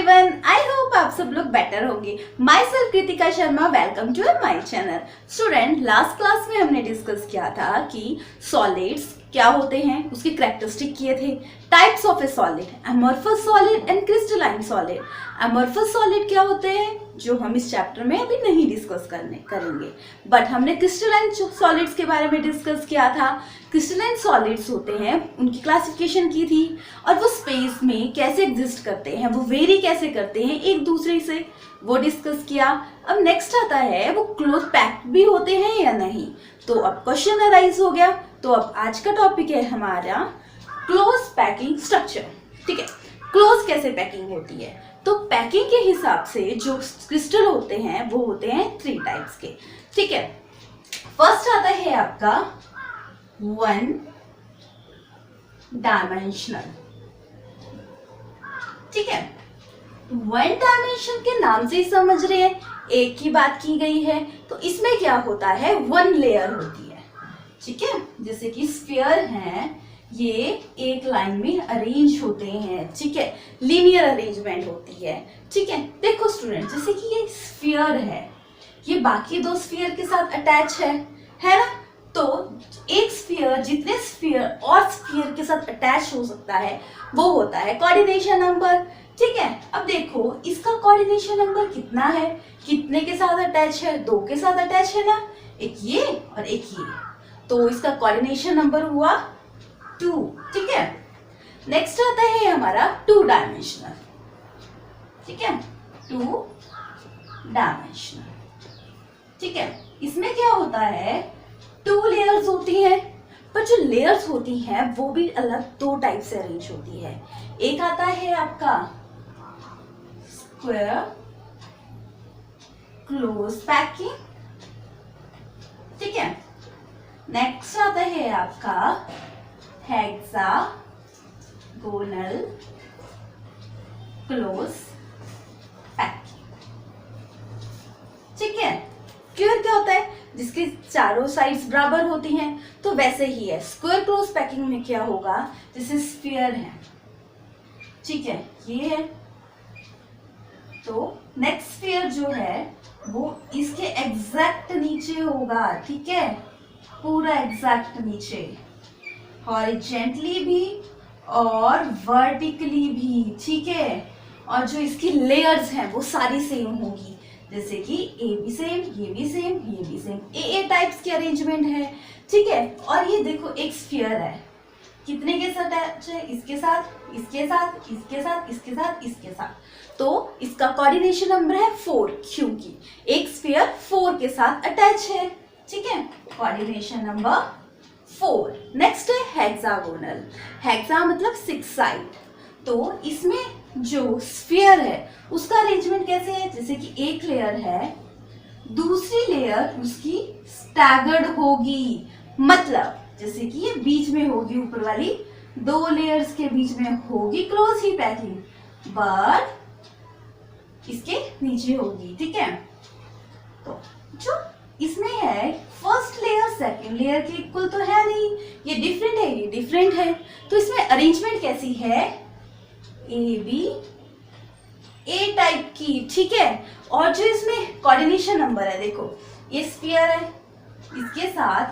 Everyone, I hope आप सब लोग बेटर होंगे। Myself Kritika Sharma, welcome to my channel. Student, last class में हमने डिस्कस किया था कि सॉलिड्स क्या होते हैं, उसके करेक्टरिस्टिक किए थे। Types of A solid, amorphous solid and crystalline solid. Amorphous solid क्या होते हैं, जो हम इस चैप्टर में अभी नहीं डिस्कस करेंगे, बट हमने क्रिस्टलाइन सॉलिड्स के बारे में डिस्कस किया था। क्रिस्टलाइन सॉलिड्स होते हैं, उनकी क्लासिफिकेशन की थी, और वो स्पेस में कैसे एग्जिस्ट करते हैं, वो वेरी कैसे करते हैं एक दूसरे से, वो डिस्कस किया। अब नेक्स्ट आता है वो क्लोज पैक्ड भी होते हैं या नहीं। तो अब क्वेश्चन अराइज हो गया। तो अब आज का टॉपिक है हमारा क्लोज पैकिंग स्ट्रक्चर। ठीक है, क्लोज कैसे पैकिंग होती है। तो पैकिंग के हिसाब से जो क्रिस्टल होते हैं वो होते हैं 3 टाइप्स के। ठीक है, फर्स्ट आता है आपका 1 डायमेंशनल। ठीक है, 1 डायमेंशन के नाम से ही समझ रहे हैं, एक की बात की गई है। तो इसमें क्या होता है, 1 लेयर होती है। ठीक है, जैसे कि स्फीयर है, ये एक लाइन में अरेंज होते हैं। ठीक है, लीनियर अरेंजमेंट होती है। ठीक है, देखो स्टूडेंट, जैसे कि ये स्फीयर है, ये बाकी 2 स्फीयर के साथ अटैच है ना। तो एक स्फीयर जितने स्फीयर और स्फीयर के साथ अटैच हो सकता है वो होता है कोऑर्डिनेशन नंबर। ठीक है, अब देखो इसका कोऑर्डिनेशन नंबर कितना है, कितने के साथ अटैच है, 2 के साथ अटैच है ना, एक ये और एक ये। तो इसका कोऑर्डिनेशन नंबर हुआ 2। ठीक है, नेक्स्ट आता है हमारा 2 डायमेंशनल। ठीक है, 2 डायमेंशनल। ठीक है, इसमें क्या होता है, 2 लेयर्स होती हैं, पर जो लेयर्स होती हैं वो भी अलग 2 टाइप से अरेंज होती है। एक आता है आपका स्क्वायर क्लोज पैकिंग। ठीक है, नेक्स्ट आता है आपका हेक्सागोनल क्लोज पैकिंग। ठीक है, स्क्वायर क्या होता है, जिसके चारों साइड्स बराबर होती हैं, तो वैसे ही है। स्क्वायर क्लोज पैकिंग में क्या होगा, जैसे स्फीयर है, ठीक है, ये है, तो नेक्स्ट स्फीयर जो है वो इसके एग्जैक्ट नीचे होगा। ठीक है, पूरा एग्जैक्ट नीचे, हॉरिजेंटली भी और वर्टिकली भी। ठीक है, और जो इसकी लेयर्स हैं वो सारी सेम होगी, जैसे कि ए भी सेम, ये भी सेम, ये भी सेम, ए टाइप्स की अरेंजमेंट है। ठीक है, और ये देखो एक स्फीयर है, कितने के साथ अटैच है, इसके साथ, इसके साथ, इसके साथ, इसके साथ, इसके साथ। तो इसका कोऑर्डिनेशन नंबर है 4, क्योंकि एक स्फीयर 4 के साथ अटैच है। ठीक है, कोऑर्डिनेशन नंबर 4। नेक्स्ट है हेक्सागोनल। हेक्सा मतलब 6 साइड। तो इसमें जो स्फीयर है उसका अरेंजमेंट कैसे है, जैसे कि एक लेयर है, दूसरी लेयर उसकी स्टैगर्ड होगी, मतलब जैसे कि ये बीच में होगी, ऊपर वाली 2 लेयर्स के बीच में होगी क्लोज ही पैकिंग, बट इसके नीचे होगी। ठीक है, तो जो इसमें है फर्स्ट लेयर सेकंड लेयर के इक्वल तो है नहीं, ये डिफरेंट है, ये डिफरेंट है। तो इसमें अरेंजमेंट कैसी है, ए बी ए टाइप की। ठीक है, और जो इसमें कोऑर्डिनेशन नंबर है, देखो ये स्फीयर है, इसके साथ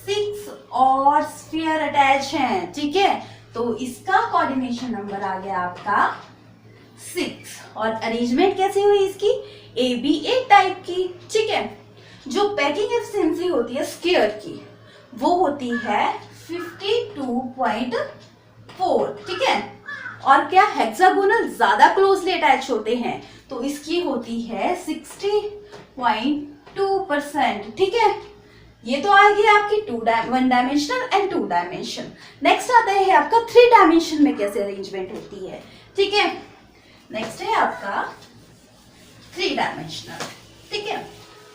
6 और स्फीयर अटैच हैं। ठीक है, तो इसका कोऑर्डिनेशन नंबर आ गया आपका 6। और अरेंजमेंट कैसे हुई इसकी, ए बी ए टाइप की। ठीक है, जो पैकिंग एफिशिएंसी होती है स्क्वायर की वो होती है 52.4। ठीक है, और क्या हेक्सागोनल ज्यादा क्लोजली अटैच होते हैं, तो इसकी होती है 60.2%। ठीक है, ये तो आ गया आपकी 1 डायमेंशनल एंड 2 डायमेंशन। नेक्स्ट आता है आपका 3 डायमेंशन में कैसे अरेंजमेंट होती है। ठीक है, नेक्स्ट है आपका 3 डायमेंशनल। ठीक है,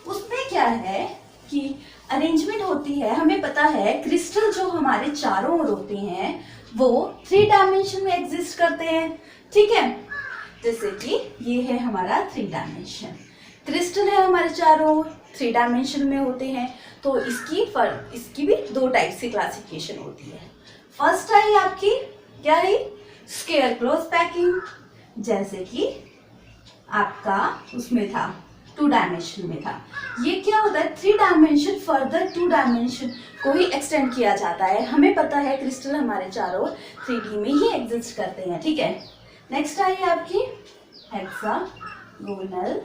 उसमें क्या है कि अरेंजमेंट होती है, हमें पता है क्रिस्टल जो हमारे चारों ओर होते हैं वो 3 डायमेंशन में एग्जिस्ट करते हैं। ठीक है, जैसे कि ये है हमारा 3 डायमेंशन, क्रिस्टल है हमारे चारों 3 डायमेंशन में होते हैं। तो इसकी भी 2 टाइप्स की क्लासिफिकेशन होती है। फर्स्ट आई आपकी क्या है, स्क्वायर क्लोज पैकिंग, जैसे कि आपका उसमें था 2 डायमेंशन में था। ये क्या होता है 3 डायमेंशन फर्दर 2 डायमेंशन को ही एक्सटेंड किया जाता है। हमें पता है क्रिस्टल हमारे चारों 3D में ही एग्जिस्ट करते हैं, ठीक है। नेक्स्ट आई आपकी हेक्सागोनल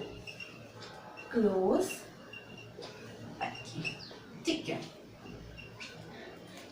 क्लोज पैकिंग, ठीक है।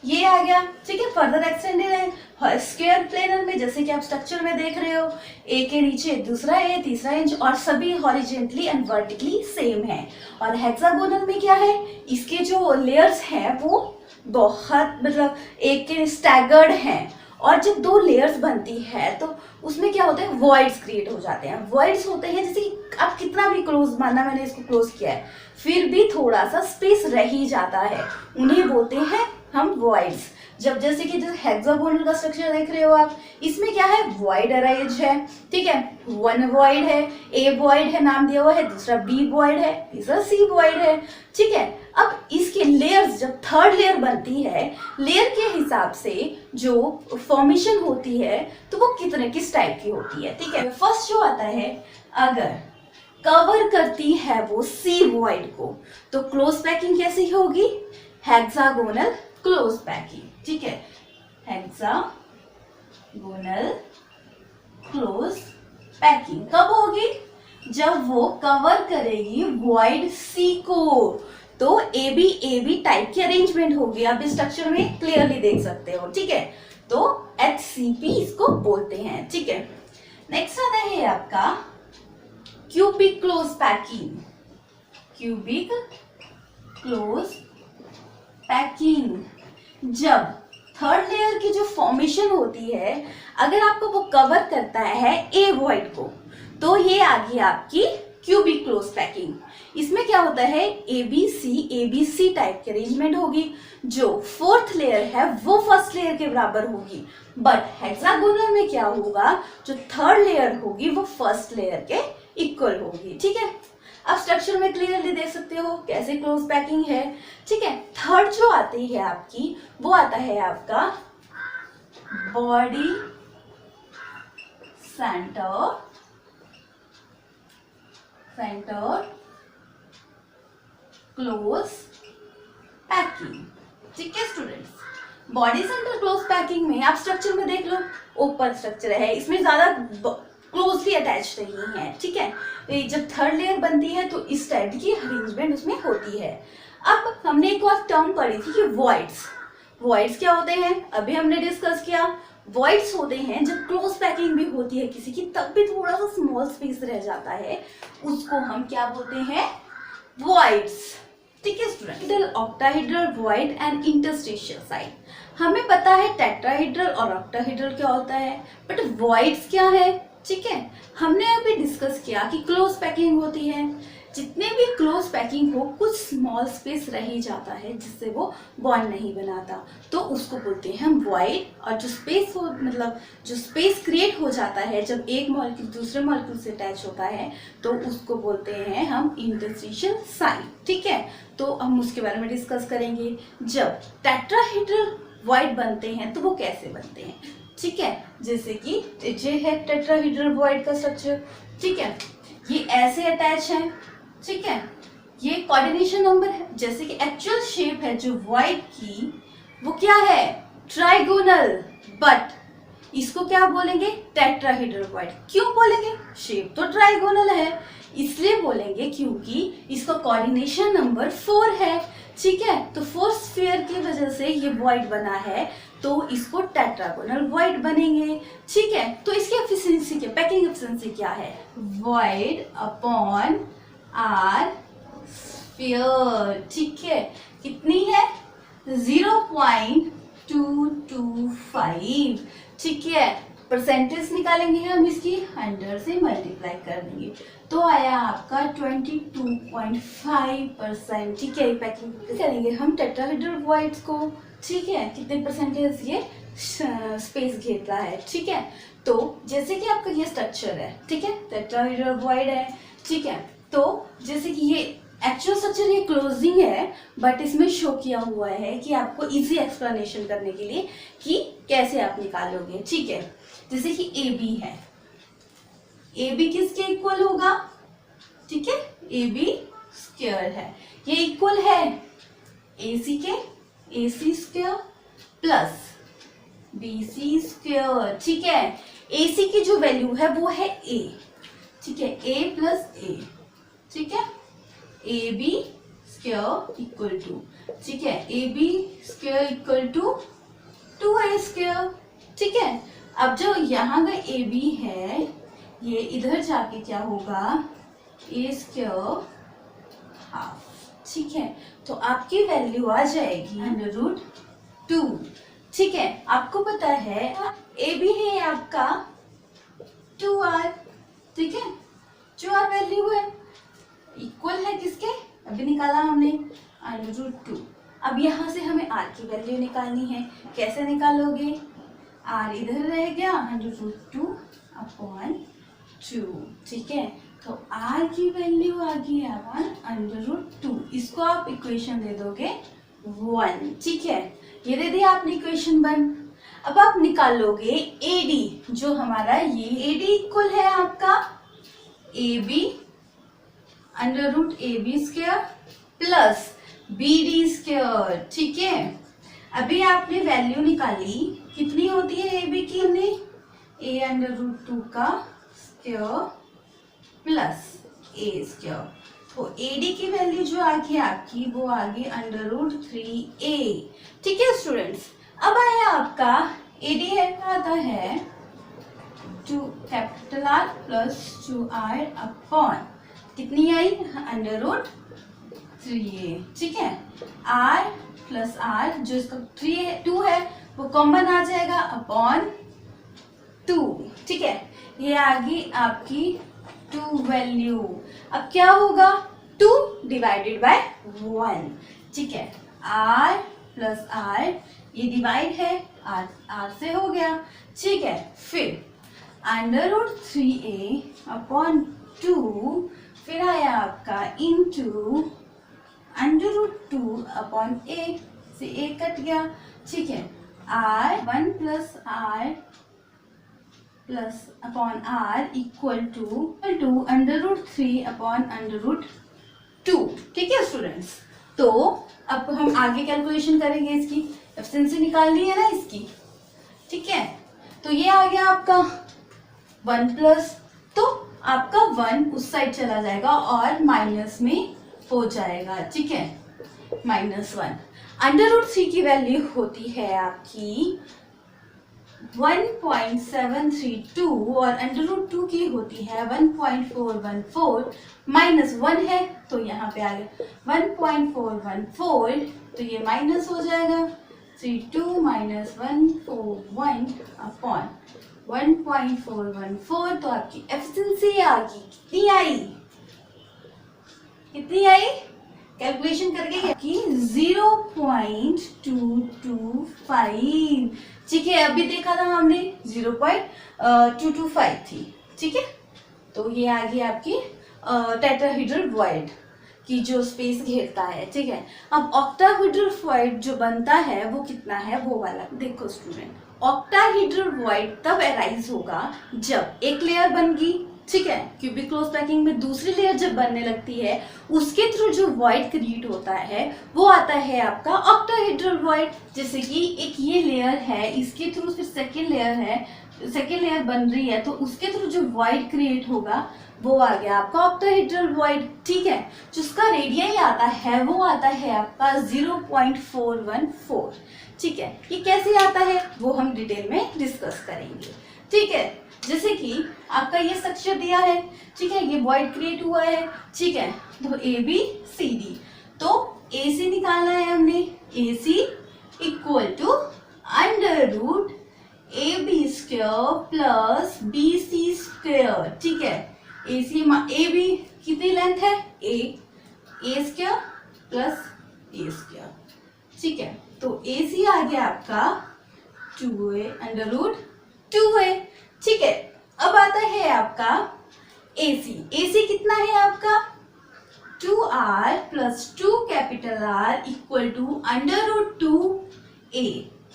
ये आ गया, ठीक है। फर्दर एक्सटेंडेड है स्क्वायर प्लेनर में, जैसे कि आप स्ट्रक्चर में देख रहे हो, ए के नीचे दूसरा ए, तीसरा इंच, और सभी हॉरिजेंटली एंड वर्टिकली सेम है। और हेक्सागोनल में क्या है, इसके जो लेयर्स हैं वो बहुत मतलब एक के स्टैगर्ड हैं, और जब 2 लेयर्स बनती है तो उसमें क्या होता है वॉइड्स क्रिएट हो जाते हैं। वॉइड्स होते हैं जैसे कि आप कितना भी क्लोज, माना मैंने इसको क्लोज किया है फिर भी थोड़ा सा स्पेस रह ही जाता है, उन्हें बोलते हैं हम वॉइड्स। जब जैसे कि हेक्सागोनल का स्ट्रक्चर देख रहे हो आप, इसमें क्या है वॉइड अरेंज है, ठीक है। 1 वॉइड है, ए वॉइड है नाम दिया हुआ है, दूसरा बी वॉइड है, तीसरा सी वॉइड है, ठीक है। अब इसके लेयर्स जब 3rd लेयर बनती है, लेयर के हिसाब से जो फॉर्मेशन होती है तो वो किस टाइप की होती है, ठीक है। फर्स्ट जो आता है, अगर कवर करती है वो सी वॉइड को तो क्लोज पैकिंग कैसी होगी, हेक्सागोनल क्लोज पैकिंग, ठीक है। हेक्सागोनल क्लोज पैकिंग कब होगी, जब वो कवर करेगी वॉइड सी को, तो ए बी टाइप की अरेंजमेंट होगी। आप इस स्ट्रक्चर में क्लियरली देख सकते हो, ठीक है। तो HCP इसको बोलते हैं, ठीक है। नेक्स्ट आता है आपका cubic close packing. Cubic close packing, जब 3rd लेयर की जो फॉर्मेशन होती है, अगर आपको वो कवर करता है ए वॉइड को, तो ये आ गई आपकी क्यूबिक क्लोज पैकिंग। इसमें क्या होता है ए बी सी टाइप की अरेंजमेंट होगी। जो 4th लेयर है वो 1st लेयर के बराबर होगी, बट हेक्सागोनल में क्या होगा, जो 3rd लेयर होगी वो 1st लेयर के इक्वल होगी, ठीक है। आप स्ट्रक्चर में क्लियरली देख सकते हो कैसे क्लोज पैकिंग है, ठीक है। 3rd जो आती है आपकी, वो आता है आपका बॉडी सेंटर क्लोज पैकिंग, ठीक है students. Body centre close packing में आप स्ट्रक्चर में देख लो, ओपन स्ट्रक्चर है, इसमें ज्यादा क्लोजली अटैच नहीं है, ठीक है। जब 3rd लेयर बनती है तो इस टाइप की अरेंजमेंट उसमें होती है। अब हमने एक और टर्म पढ़ी थी कि वॉइड्स क्या होते हैं, अभी हमने डिस्कस किया। वॉइड्स होते हैं जब क्लोज पैकिंग भी होती है किसी की, तब भी थोड़ा सा स्मॉल स्पेस रह जाता है, उसको हम क्या बोलते हैं वॉइड्स, ठीक है student. Octahedral void and interstitial side, हमें पता है टेट्राहेड्रल और ऑक्टाहेड्रल क्या होता है, बट वॉइड्स क्या है, ठीक है। हमने अभी डिस्कस किया कि क्लोज पैकिंग होती है, जितने भी क्लोज पैकिंग हो कुछ स्मॉल स्पेस रह ही जाता है जिससे वो बॉन्ड नहीं बनाता, तो उसको बोलते हैं हम वॉइड। और जो स्पेस हो मतलब जो स्पेस क्रिएट हो जाता है जब एक मॉलिक्यूल दूसरे मॉलिक्यूल से अटैच होता है, तो उसको बोलते हैं हम इंटरस्टिशियल साइड, ठीक है। तो हम उसके बारे में डिस्कस करेंगे। जब टेट्राहेड्रल वॉइड बनते हैं तो वो कैसे बनते हैं, ठीक है। जैसे कि ये है टेट्राहेड्रल वॉइड का स्ट्रक्चर, ठीक है। ये ऐसे अटैच है, ठीक है। ये कोऑर्डिनेशन नंबर है, जैसे कि एक्चुअल शेप है जो वॉइड की वो क्या है ट्राइगोनल, बट इसको क्या बोलेंगे टेट्राहेड्रल वॉइड। क्यों बोलेंगे, शेप तो ट्राइगोनल है इसलिए बोलेंगे क्योंकि इसका कोऑर्डिनेशन नंबर 4 है, ठीक है। तो 4 स्फीयर की वजह से ये वॉइड बना है, तो इसको टेट्रागोनल वॉइड बनेंगे, ठीक है। तो इसकी एफिशिएंसी क्या, पैकिंग एफिशिएंसी क्या है, वॉइड अपॉन आर स्फीयर, ठीक है। कितनी है 0.225, ठीक है। परसेंटेज निकालेंगे हम इसकी 100 से मल्टीप्लाई कर देंगे तो आया आपका 22.5%, ठीक है। पैकिंग करेंगे हम टेट्राहेड्रल वॉइड्स को, ठीक है। कितने परसेंटेज ये स्पेस घेरता है, ठीक है। तो जैसे कि आपका ये स्ट्रक्चर है, ठीक है, टेट्राहेड्रल वॉइड है, ठीक है। तो जैसे कि ये एक्चुअल स्ट्रक्चर ये क्लोजिंग है, बट इसमें शो किया हुआ है कि आपको इजी एक्सप्लेनेशन करने के लिए कि कैसे आप निकालोगे, ठीक है। जैसे कि ए बी है, ए बी किसके इक्वल होगा, ठीक है, ए बी स्क्वायर है, ये इक्वल है ए सी के, A C square plus B C square, ठीक है। ए सी की जो वैल्यू है वो है ए, ठीक है, ए प्लस ए, ठीक है, A B square equal to, ठीक है, A B square equal to 2a square, ठीक है। अब जो यहाँ का ए बी है ये इधर जाके क्या होगा, ए स्क्वायर हाफ, ठीक है। तो आपकी वैल्यू आ जाएगी √2, ठीक है। आपको पता है ए बी है आपका 2r, ठीक है, जो r वैल्यू है इक्वल है किसके, अभी निकाला हमने √2। अब यहाँ से हमें r की वैल्यू निकालनी है, कैसे निकालोगे, r इधर रह गया √2/2, ठीक है। तो r की वैल्यू आ गई √2, इसको आप इक्वेशन दे दोगे 1, ठीक है, ये दे दिया आपने इक्वेशन 1। अब आप निकालोगे AD, जो हमारा ये AD इक्वल है आपका AB √AB² plus BD square, ठीक है। अभी आपने वैल्यू निकाली, कितनी होती है AB की, हमने A√2 का स्क्वायर प्लस A स्क्वायर, तो AD की वैल्यू जो आ गई आपकी वो आ गई √3a, ठीक है स्टूडेंट्स। अब आया आपका AD है, आता है 2 capital R plus 2R upon कितनी आई √3a, ठीक है। R प्लस R जो इसका 2 है वो कॉमन आ जाएगा अपॉन 2, ठीक है। ये आ गई आपकी 2 वैल्यू। अब क्या होगा, 2 डिवाइडेड बाय 1, ठीक है। R प्लस R ये डिवाइड है, R से हो गया, ठीक है। फिर √3a अपॉन 2, फिर आया आपका इंटू √2 अपॉन a, से a कट गया, ठीक है। R1 plus R plus upon R equal to √3 upon √2, ठीक है स्टूडेंट्स। तो अब हम आगे कैलकुलेशन करेंगे, इसकी एफिशिएंसी निकालनी है ना इसकी, ठीक है। तो ये आ गया आपका 1 प्लस, तो आपका 1 उस साइड चला जाएगा और माइनस में हो जाएगा, ठीक है, -1। √3 की वैल्यू होती है आपकी 1.732 और √2 की होती है 1.414, -1 है तो यहाँ पे आ गया 1.414, तो ये माइनस हो जाएगा 32 - 141 अपॉन 1.414, तो आपकी एफिशिएंसी आ गई, कितनी आई कैलकुलेशन करके कि 0.225, ठीक है। अभी देखा था हमने 0.225 थी, ठीक है। तो ये आ गई आपकी टेट्राहेड्रल वॉइड की जो स्पेस घेरता है, ठीक है। अब ऑक्टाहेड्रल वॉइड जो बनता है वो कितना है, वो वाला देखो स्टूडेंट। ऑक्टाहेड्रल वॉइड तब अराइज होगा जब एक लेयर बन गई, ठीक है, क्यूबिक क्लोज पैकिंग में दूसरी लेयर जब बनने लगती है उसके थ्रू जो वॉइड क्रिएट होता है वो आता है आपका ऑक्टाहेड्रल वॉइड। जैसे कि एक ये लेयर है, इसके थ्रू फिर सेकेंड लेयर है, सेकेंड लेयर बन रही है, तो उसके थ्रू जो वॉइड क्रिएट होगा वो आ गया आपका ऑक्टाहेड्रल वॉइड, ठीक है। जिसका रेडियस आता है वो आता है आपका 0.414, ठीक है। ये कैसे आता है वो हम डिटेल में डिस्कस करेंगे, ठीक है। जैसे कि आपका ये स्ट्रक्चर दिया है, ठीक है, ये वॉइड क्रिएट हुआ है, ठीक है। तो ABCD, तो AC निकालना है हमने, AC equal to √AB² plus BC square, ठीक है। AB कितनी लेंथ है, A² प्लस A², ठीक है। तो AC आ गया आपका 2a√2a, ठीक है। अब आता है आपका AC कितना है आपका 2R plus 2 capital R equal to √2a,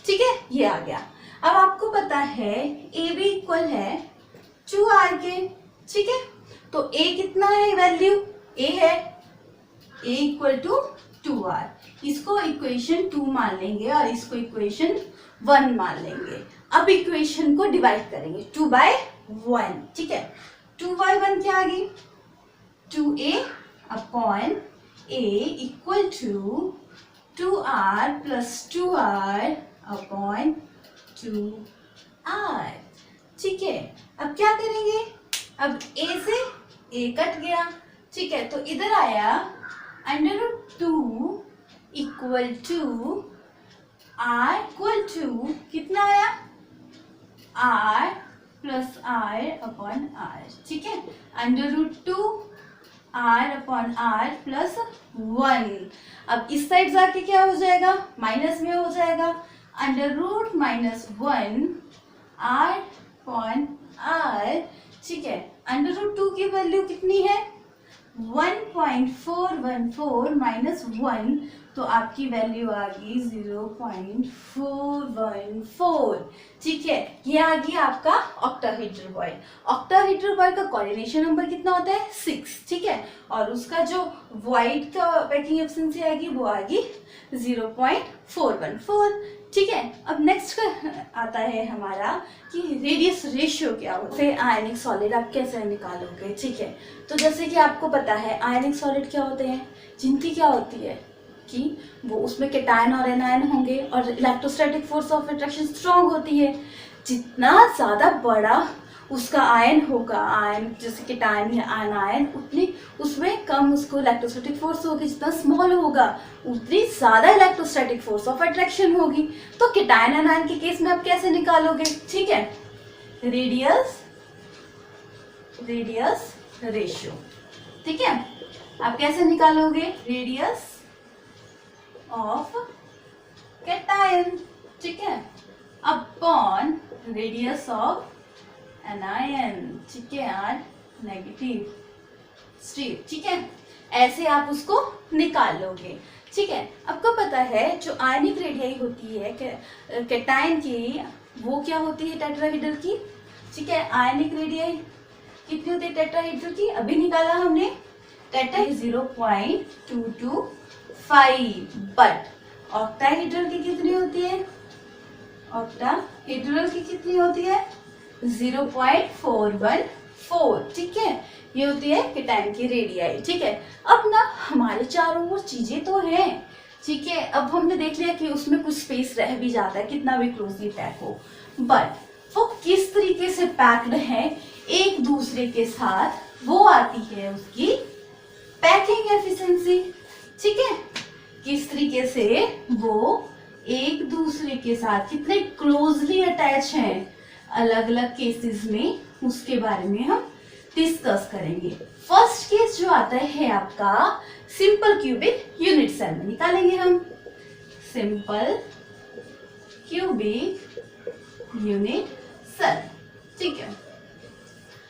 ठीक है, ये आ गया। अब आपको पता है AB इक्वल है 2R के, ठीक है, तो a कितना है वैल्यू, a है a इक्वल टू 2r, इसको इक्वेशन 2 मान लेंगे और इसको इक्वेशन 1 मान लेंगे। अब इक्वेशन को डिवाइड करेंगे 2/1, ठीक है, 2/1 क्या आ गई, 2a upon a equal to 2r plus 2r upon 2r, ठीक है। अब क्या करेंगे, अब a से a कट गया, ठीक है, तो इधर आया √2 equal to r equal to कितना आया, r plus r upon r, ठीक है, √2 r अपॉन r प्लस 1। अब इस साइड जाके क्या हो जाएगा, माइनस में हो जाएगा, √-1 r अपॉन r, ठीक है, √2 की वैल्यू कितनी है 1.414 माइनस 1, तो आपकी वैल्यू आ गई 0.414, ठीक है। ये आ गया आपका ऑक्टाहेड्रल बॉयल। ऑक्टाहेड्रल बॉयल का कोऑर्डिनेशन नंबर कितना होता है 6, ठीक है, और उसका जो वॉइड का पैकिंग एफिशिएंसी आएगी वो आएगी 0.414, ठीक है। अब नेक्स्ट आता है हमारा कि रेडियस रेशियो क्या होता है, आयनिक सॉलिड आप कैसे निकालोगे, ठीक है। तो जैसे कि आपको पता है आयनिक सॉलिड क्या होते हैं, जिनकी क्या होती है कि वो उसमें कैटायन और एनायन होंगे और electrostatic force of attraction strong होती है। जितना ज़्यादा बड़ा उसका आयन होगा, आयन जैसे कैटायन या आयन, उतनी उसमें कम उसको इलेक्ट्रोस्टैटिक फोर्स होगी, जितना स्मॉल होगा उतनी ज़्यादा इलेक्ट्रोस्टैटिक फोर्स ऑफ अट्रैक्शन होगी। तो कैटायन एनायन के केस में आप कैसे निकालोगे, ठीक है, रेडियस रेशियो, ठीक है, आप कैसे निकालोगे, रेडियस ऑफ कैटायन, ठीक है, अपॉन रेडियस ऑफ एनायन, ठीक है, आर नेगेटिव स्ट्रीप, ठीक है, ऐसे आप उसको निकाल लोगे, ठीक है। आपको पता है जो आयनिक रेडियाई होती है कैटायन की, वो क्या होती है टेट्राहेड्रल की, ठीक है। आयनिक रेडियाई कितनी होती है टेट्राहेड्रल की, अभी निकाला हमने, टेट्रा 0.225, बट ऑक्टाहेड्रल की कितनी होती है, ऑक्टाहेड्रल की कितनी होती है 0.414, ठीक है, ये होती है कैटायन की रेडियाई, ठीक है। अब ना हमारे चारों ओर चीजें तो हैं, ठीक है, अब हमने देख लिया कि उसमें कुछ स्पेस रह भी जाता है कितना भी क्लोजली पैक हो, बट वो किस तरीके से पैक्ड है एक दूसरे के साथ, वो आती है उसकी पैकिंग एफिशिएंसी, ठीक है, किस तरीके से वो एक दूसरे के साथ कितने क्लोजली अटैच हैं अलग अलग केसेस में, उसके बारे में हम डिस्कस करेंगे। फर्स्ट केस जो आता है आपका सिंपल क्यूबिक यूनिट सेल में निकालेंगे हम, सिंपल क्यूबिक यूनिट सेल, ठीक है।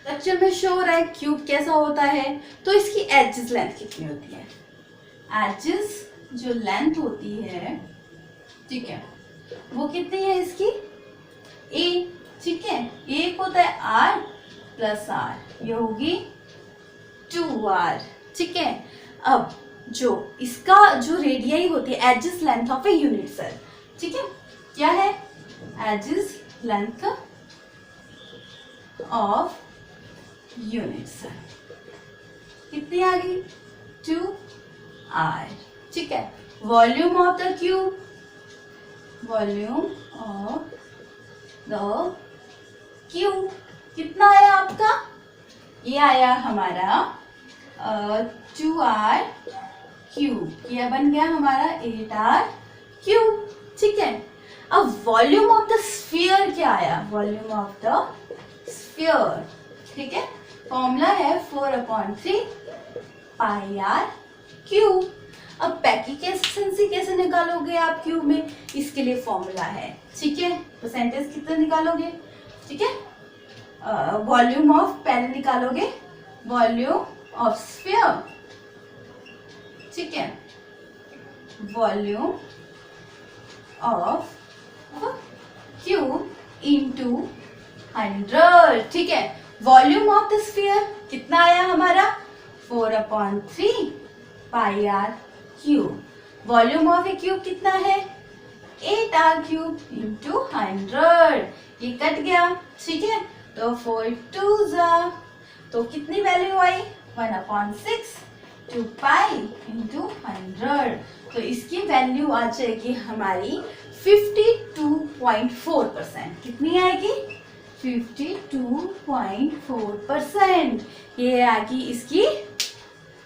लेक्चर में शो हो रहा है क्यूब कैसा होता है, तो इसकी एजेस लेंथ कितनी होती है, एजेस जो लेंथ होती है, ठीक है, वो कितनी है इसकी a, ठीक है, एक होता है r प्लस r, ये होगी 2r, ठीक है। अब जो इसका जो रेडियाई होती है edge length of a unit cell, ठीक है, क्या है edge length of unit cell कितनी आ गई 2r, ठीक है। Volume of the cube, volume of the cube कितना आया आपका, ये आया हमारा 2r क्यूब, ये बन गया हमारा 8r क्यूब, ठीक है। अब वॉल्यूम ऑफ द स्फीयर क्या आया, वॉल्यूम ऑफ द स्फीयर, ठीक है, फॉर्मूला है 4/3 पाई r क्यूब। अब पैकिंग एफिशिएंसी कैसे निकालोगे आप क्यूब में, इसके लिए फॉर्मूला है, ठीक है, परसेंटेज कितना निकालोगे, ठीक है, वॉल्यूम ऑफ पहले निकालोगे वॉल्यूम ऑफ स्फीयर, ठीक है, वॉल्यूम ऑफ क्यूब इनटू 100, ठीक है, वॉल्यूम ऑफ द स्फीयर कितना आया हमारा 4/3 pi r cube. Volume of a cube कितना है 8r क्यूब इंटू 100। ये कट गया, ठीक है। तो 4 2 जा, तो कितनी वैल्यू आई 1/6 2 पाई इंटू 100। तो इसकी वैल्यू आ जाएगी हमारी 52.4%। कितनी आएगी 52.4%। ये आएगी इसकी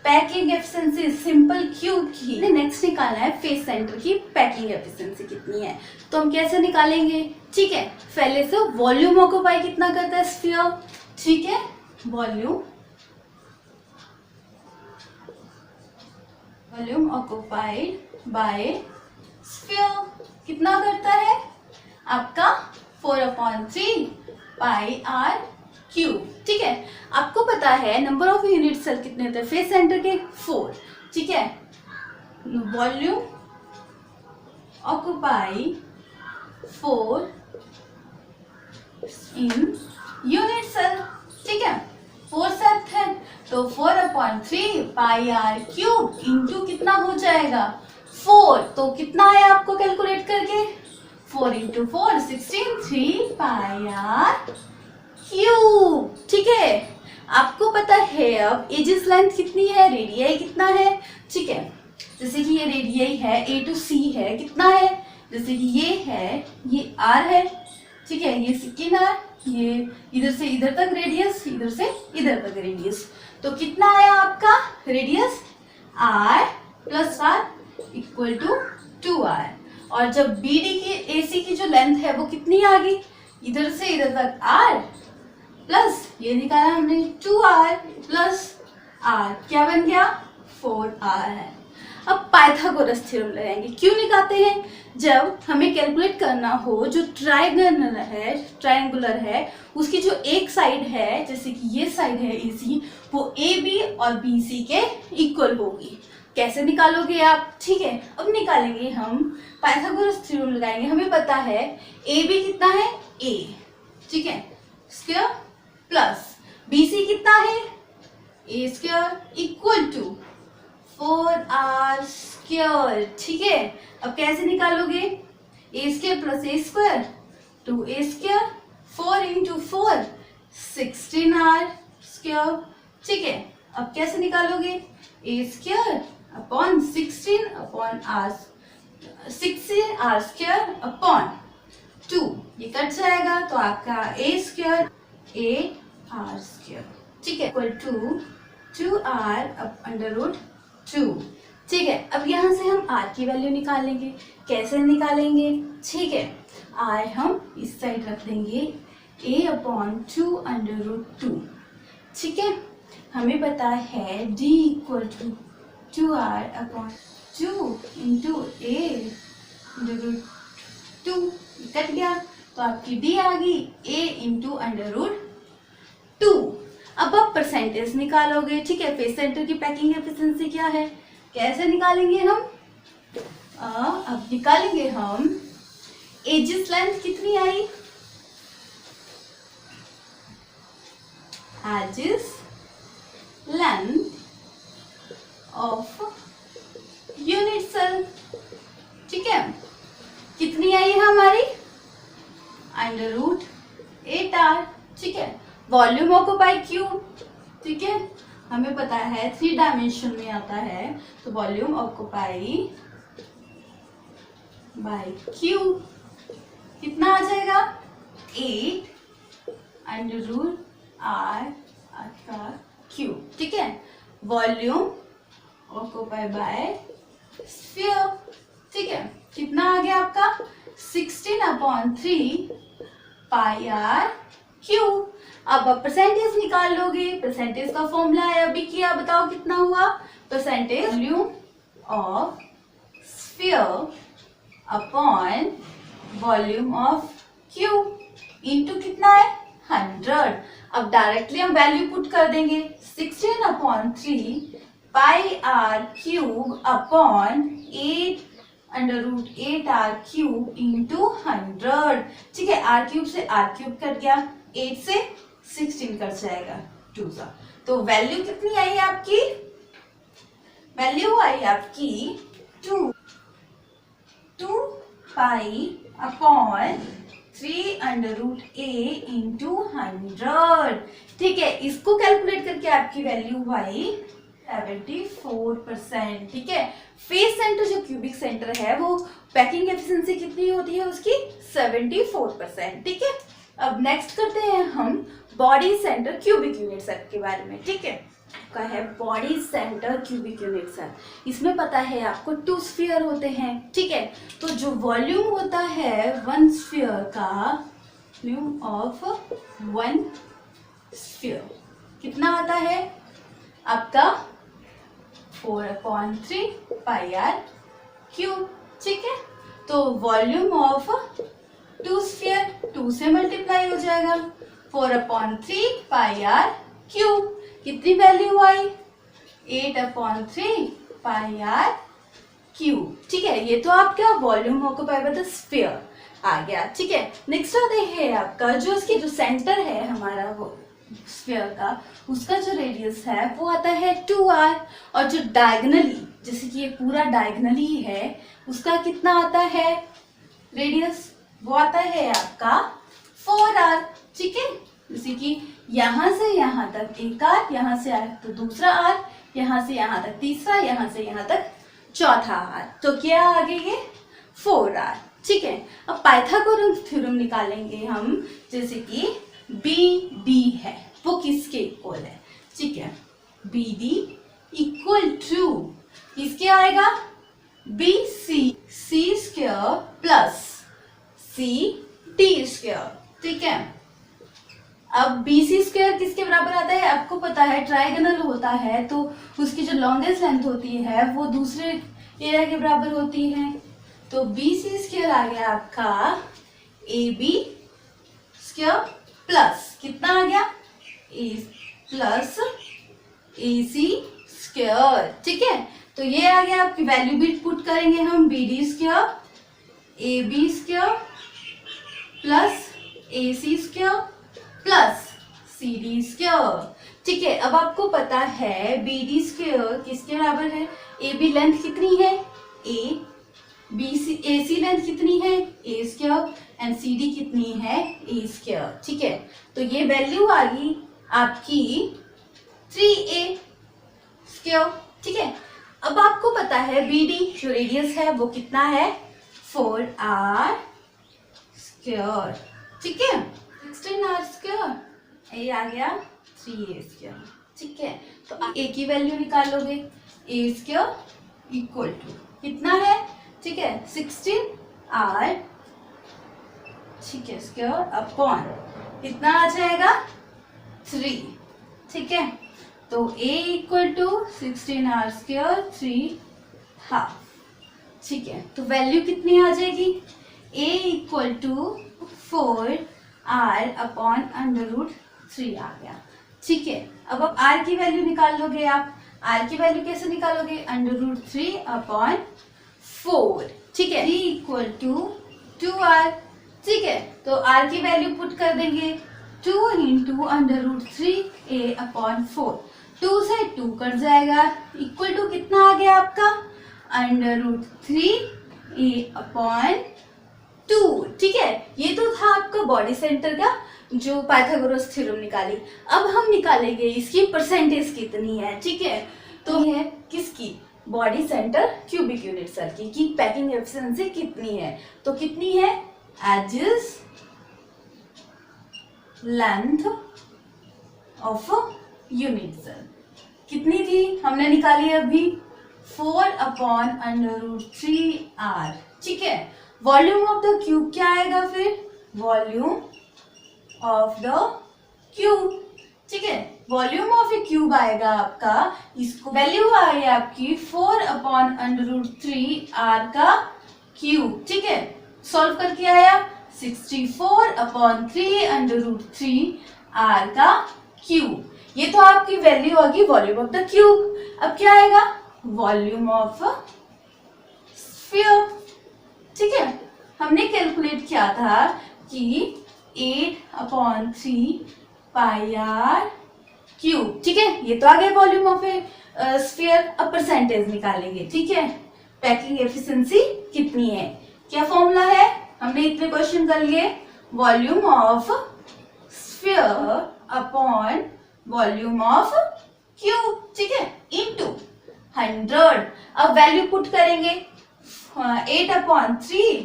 पैकिंग एफिशिएंसी सिंपल क्यूब की। नेक्स्ट निकालना है फेस सेंटर की पैकिंग एफिशिएंसी कितनी है। तो हम कैसे निकालेंगे, ठीक है। पहले से वॉल्यूम ऑक्यूपाई कितना करता है स्फीयर, ठीक है। वॉल्यूम ऑक्यूपाइड बाय स्फीयर कितना करता है आपका 4/3 पाई आर क्यूब, ठीक है। आपको पता है नंबर ऑफ यूनिट सेल कितने होते हैं फेस सेंटर के 4, ठीक है। Volume occupy 4 in unit cell, ठीक है। 4 सेट है तो 4/3 पाई आर क्यूब इंटू कितना हो जाएगा 4। तो कितना आया आपको कैलकुलेट करके 4 × 4 16 3 पाई आर क्यूब, ठीक है। आपको पता है अब एजिस लेंथ कितनी है, रेडियाई कितना है, ठीक है। जैसे कि ये रेडियाई है A to C है, कितना है, जैसे कि ये है, ये R है, ठीक है। ये सेकेंड R, ये इधर से इधर तक रेडियस, इधर से इधर तक रेडियस। तो कितना आया आपका रेडियस R + R = 2R। और जब BD की AC की जो लेंथ है वो कितनी आ गई, इधर से इधर तक R प्लस ये निकाला हमने 2R + R, क्या बन गया 4R है। अब पाइथागोरस थ्योरम लगाएंगे। क्यों निकालते हैं, जब हमें कैलकुलेट करना हो जो ट्रायंगुलर है उसकी जो एक साइड है, जैसे कि ये साइड है AC, वो AB और BC के इक्वल होगी। कैसे निकालोगे आप, ठीक है। अब निकालेंगे हम पाइथागोरस थ्योरम लगाएंगे। हमें पता है AB कितना है A, ठीक है, स्क्वायर प्लस BC कितना है A स्क्वायर = 4R², ठीक है। अब कैसे निकालोगे A² + A² 2A², 4 × 4 16R², ठीक है। अब कैसे निकालोगे A² / 16R² / 2, ये कट जाएगा तो आपका A² 8R², ठीक है, = 2R / √2, ठीक है। अब यहाँ से हम R की वैल्यू निकालेंगे। कैसे निकालेंगे, ठीक है। R हम इस साइड रख देंगे A/2 √2, ठीक है। हमें पता है D = 2R / 2 × A √2, कट गया तो आपकी D आ गई A × √2। अब आप परसेंटेज निकालोगे, ठीक है। फेस सेंटर की पैकिंग एफिशिएंसी क्या है, कैसे निकालेंगे हम, अब निकालेंगे हम एजिस लेंथ कितनी आई, edges length of unit cell, ठीक है, कितनी आई है हमारी √8R, ठीक है। वॉल्यूम ऑक्यूपाई क्यूब, ठीक है। हमें पता है 3 डायमेंशन में आता है, तो वॉल्यूम ऑक्यूपाई बाय क्यूब कितना आ जाएगा 8 √R², ठीक है। वॉल्यूम ऑक्यूपाई बाय स्फीयर, ठीक है, कितना आ गया आपका 16/3 पाई आर क्यूब। अब परसेंटेज निकाल लोगे, परसेंटेज का फॉर्मूला है अभी किया, बताओ कितना हुआ percentage volume of sphere upon volume of cube into कितना है 100। अब डायरेक्टली हम वैल्यू पुट कर देंगे 16/3 pi r cube upon 8 √8R³ into 100, ठीक है। R³ से R³ कट गया, 8 से 16 कट जाएगा 2 सा। तो वैल्यू कितनी आई आपकी? वैल्यू आई आपकी 2 पाई अपॉन 3√a इंटू 100। ठीक है, इसको कैलकुलेट करके आपकी वैल्यू आई 74%। ठीक है, फेस सेंटर जो क्यूबिक सेंटर है वो पैकिंग एफिशिएंसी कितनी होती है उसकी? 74%। ठीक है, अब नेक्स्ट करते हैं हम body centre cubic unit cell के बारे में। ठीक है, का है body centre cubic unit cell. इसमें पता है आपको 2 स्फीयर होते हैं। ठीक है, तो जो वॉल्यूम होता है 1 स्फीयर का, वॉल्यूम ऑफ 1 स्फीयर कितना आता है आपका? 4/3 पाई आर क्यूब। ठीक है, तो वॉल्यूम ऑफ 2 स्फीयर 2 से मल्टीप्लाई हो जाएगा, 4/3 पाई आर क्यूब। कितनी वैल्यू आई? 8/3 पाई आर क्यूब। ठीक है, ये तो आपका volume occupied by the sphere आ गया। ठीक है, नेक्स्ट आता है आपका जो इसकी जो सेंटर है हमारा वो स्फीयर का, उसका जो रेडियस है वो आता है 2r, और जो डायगनली, जैसे कि ये पूरा डायगनली है, उसका कितना आता है रेडियस? वो आता है आपका 4r। ठीक है, जैसे कि यहां से यहां तक एक आर, यहां से आर तो दूसरा आर, यहां से यहां तक तीसरा, यहां से यहां तक चौथा आर, तो क्या आ गई ये 4r। ठीक है, अब पाइथागोरस थ्योरम निकालेंगे हम, जैसे कि BD है वो किसके इक्वल है? ठीक है, BD इक्वल टू किसके आएगा? BC C square plus CD square. ठीक है, अब BC स्क्वायर किसके बराबर आता है? आपको पता है ट्राइगोनल होता है तो उसकी जो लॉन्गेस्ट लेंथ होती है वो दूसरे एरिया के बराबर होती है। तो BC स्क्वायर आ गया आपका AB स्क्वायर प्लस कितना आ गया? A plus AC square. ठीक है, तो ये आ गया आपकी वैल्यू भी पुट करेंगे हम, BD square AB square plus AC square plus CD square. ठीक है, अब आपको पता है BD स्क्वायर किसके बराबर है? AB लेंथ कितनी है? A, BC AC लेंथ कितनी है? A स्क्वायर, एंड CD कितनी है? A square. ठीक है, तो ये वैल्यू आ गई आपकी 3A स्क्वायर। ठीक है, अब आपको पता है BD जो रेडियस है वो कितना है? 4r square. ठीक है, 16r स्क्वायर, ये आ गया 3a स्क्वायर। ठीक है, तो आप a की वैल्यू निकालोगे, a स्क्वायर इक्वल टू कितना है? ठीक है, 16r ठीक है स्क्वायर अपॉन कितना आ जाएगा? 3। ठीक है, तो a इक्वल टू 16r स्क्वायर 3 हाफ। ठीक है, तो वैल्यू कितनी आ जाएगी? a equal to 4r upon √3 आ गया। ठीक है, अब r की वैल्यू निकाल लोगे आप। r की वैल्यू कैसे निकालोगे? √3 अपॉन 4। ठीक है, 3 इक्वल टू 2r। ठीक है, तो r की वैल्यू पुट कर देंगे, 2 इंटू √3a अपॉन 4। 2 से 2 कट जाएगा, इक्वल टू कितना आ गया आपका? √3a upon 2। ठीक है, ये तो था आपका बॉडी सेंटर का जो पाइथागोरस थ्योरम निकाली। अब हम निकालेंगे इसकी परसेंटेज कितनी है। ठीक है, तो है किसकी? Body centre cubic unit cell की, कि पैकिंग एफिशिएंसी कितनी है। तो कितनी है? Edge length of unit cell कितनी थी? हमने निकाली अभी 4/√3r। ठीक है, वॉल्यूम ऑफ द क्यूब क्या आएगा फिर? Volume of the cube. ठीक है, वॉल्यूम ऑफ ए क्यूब आएगा आपका, इसको वैल्यू आई आपकी 4/√3r का क्यूब। ठीक है, सॉल्व करके आया 64/3√3r का क्यूब। ये तो आपकी वैल्यू होगी वॉल्यूम ऑफ द क्यूब। अब क्या आएगा? Volume of sphere. ठीक है, हमने कैलकुलेट किया था कि 8/3 पाई आर क्यूब। ठीक है, ये तो आ गया वॉल्यूम ऑफ ए स्फीयर। अब परसेंटेज निकालेंगे। ठीक है, पैकिंग एफिशिएंसी कितनी है, क्या फॉर्मूला है, हमने इतने क्वेश्चन कर लिए, volume of sphere upon volume of cube. ठीक है, इनटू 100। अब वैल्यू पुट करेंगे 8/3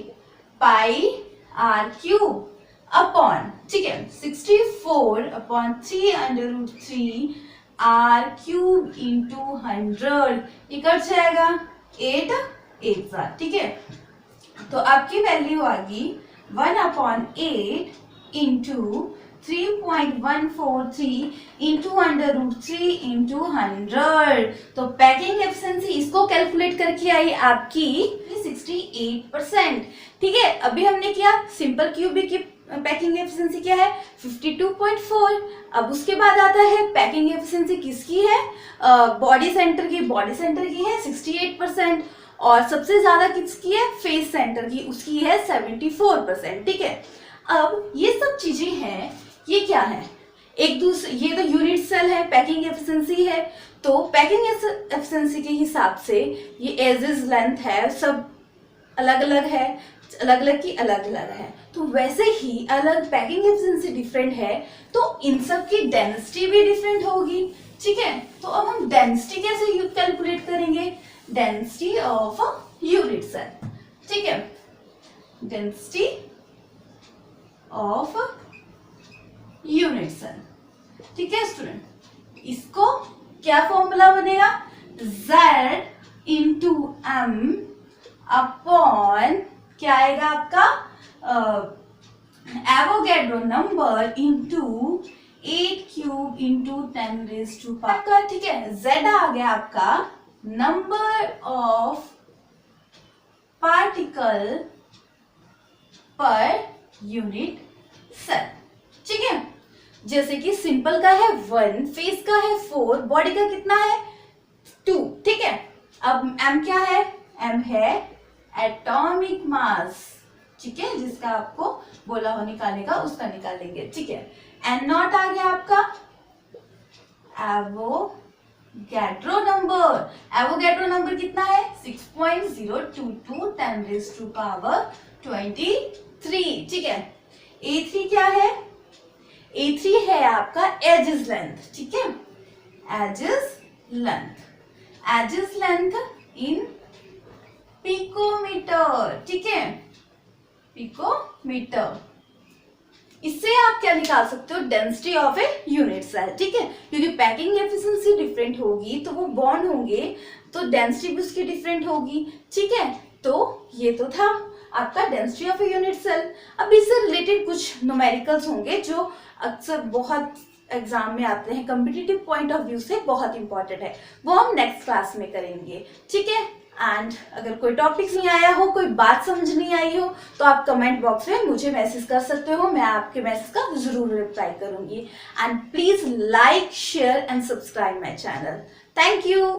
पाई आर क्यूब अपॉन, ठीक है, 64/3 √3 आर क्यूब इंटू 100। ये कट जाएगा 8 8 सा। ठीक है, तो आपकी वैल्यू आ गई 1/8 इंटू 3.143 इंटू √3 इंटू 100। तो पैकिंग एफिशिएंसी इसको कैलकुलेट करके आई आपकी 68%। ठीक है, अभी हमने किया सिंपल क्यूबिक की पैकिंग एफिशिएंसी क्या है 52.4। अब उसके बाद आता है पैकिंग एफिशिएंसी किसकी है, बॉडी सेंटर की है 68%। और सबसे ज्यादा किसकी है, फेस सेंटर की, उसकी है 74%। ठीक है, अब ये सब चीजें हैं, ये क्या है, एक दूसरे, ये तो यूनिट सेल है, पैकिंग एफिशिएंसी है, तो पैकिंग एफिशिएंसी के हिसाब से ये एजेस लेंथ है, सब अलग अलग है, अलग अलग की अलग अलग है। तो वैसे ही अलग पैकिंग एफिशिएंसी डिफरेंट है, तो इन सब की डेंसिटी भी डिफरेंट होगी। ठीक है, तो अब हम डेंसिटी कैसे कैलकुलेट करेंगे, डेंसिटी ऑफ यूनिट सेल। ठीक है, डेंसिटी ऑफ यूनिट सेल। ठीक है स्टूडेंट, इसको क्या फॉर्मूला बनेगा, Z इंटू M अपॉन क्या आएगा आपका Avogadro number into 8 cube into 10⁻⁴। ठीक है, Z आ गया आपका number of particle per unit cell. ठीक है, जैसे कि सिंपल का है 1, फेस का है 4, बॉडी का कितना है 2। ठीक है, अब M क्या है, M है एटॉमिक मास। ठीक है, जिसका आपको बोला हो निकालने का, उसका निकालेंगे। ठीक है, N0 आ गया आपका एवोगैड्रो नंबर। एवोगैड्रो नंबर कितना है 6.022 10⁻23। ठीक है, A3 क्या है, A3 है आपका एजेस लेंथ। ठीक है, एजेस लेंथ इन पिकोमीटर। ठीक है, पिकोमीटर। इससे आप क्या निकाल सकते हो, density of a unit cell. ठीक है, क्योंकि पैकिंग एफिशिएंसी डिफरेंट होगी तो वो बॉन्ड होंगे, तो डेंसिटी भी उसकी डिफरेंट होगी। ठीक है, तो ये तो था आपका density of a unit cell. अब इससे रिलेटेड कुछ न्यूमेरिकल्स होंगे जो अक्सर बहुत एग्जाम में आते हैं, कॉम्पिटिटिव पॉइंट ऑफ व्यू से बहुत इंपॉर्टेंट है, वो हम नेक्स्ट क्लास में करेंगे। ठीक है, एंड अगर कोई टॉपिक नहीं आया हो, कोई बात समझ नहीं आई हो, तो आप कमेंट बॉक्स में मुझे मैसेज कर सकते हो, मैं आपके मैसेज का जरूर रिप्लाई करूंगी। And please like, share and subscribe my channel. Thank you.